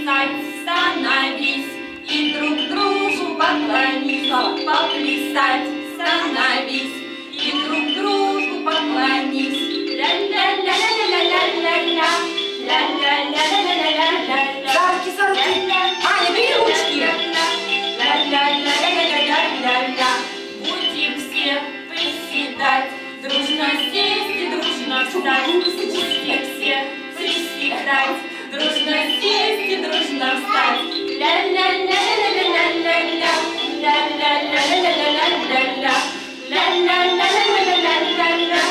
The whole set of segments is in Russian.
поплясать, становись, и друг другу поклонись. Поплясать, становись, и друг другу поклонись. Ля-ля-ля-ля-ля-ля-ля-ля, ля-ля-ля-ля-ля-ля-ля. Сарки, Сарки, Аня, бери ручки. Ля-ля-ля-ля-ля-ля-ля-ля. Будем все приседать, дружно сесть и дружно встать. Будем все приседать, дружно сесть и дружно встать. Ля-ля-ля-ля-ля-ля-ля-ля, ля-ля-ля-ля-ля-ля-ля-ля, ля-ля-ля-ля-ля-ля-ля-ля,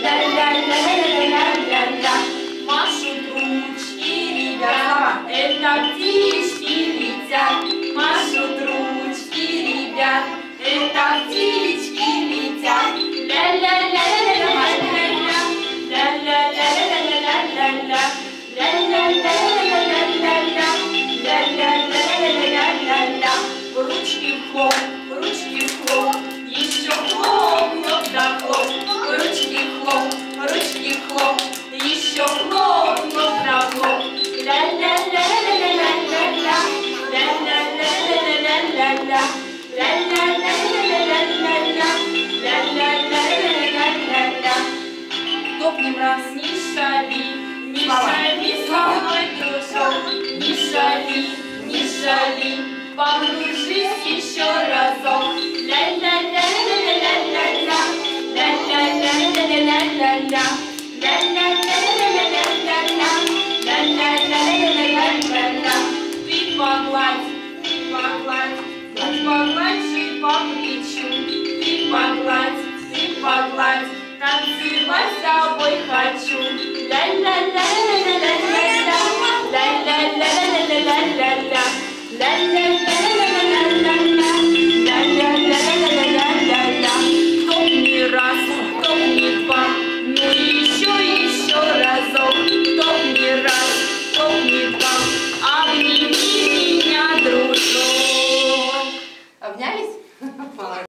ля-ля-ля-ля-ля-ля-ля. Машут ручки, ребят, это птички летят. Машут ручки, ребят, это птички летят. Ля-ля-ля-ля-ля-ля-ля-ля, ля-ля-ля-ля-ля-ля-ля-ля, ля-ля-ля-ля-ля-ля-ля-ля, ля-ля-ля-ля-ля-ля-ля. Ручки хлоп, еще хлоп, хлоп да хлоп. Ручки хлоп, еще хлоп, хлоп да хлоп. Ля-ля-ля-ля-ля-ля-ля-ля, ля-ля-ля-ля-ля-ля-ля, ля-ля-ля-ля-ля-ля-ля, ля-ля-ля-ля-ля-ля. Топнем раз, не шали, со мной, дружок, не шали, погружись еще разок. Ля-ля-ля-ля-ля-ля-ля-ля, ля-ля-ля-ля-ля-ля-ля, ля-ля-ля-ля-ля-ля-ля, ля-ля-ля-ля-ля-ля-ля. Ты погладь, погладь по плечу. Ты погладь, танцевать с тобой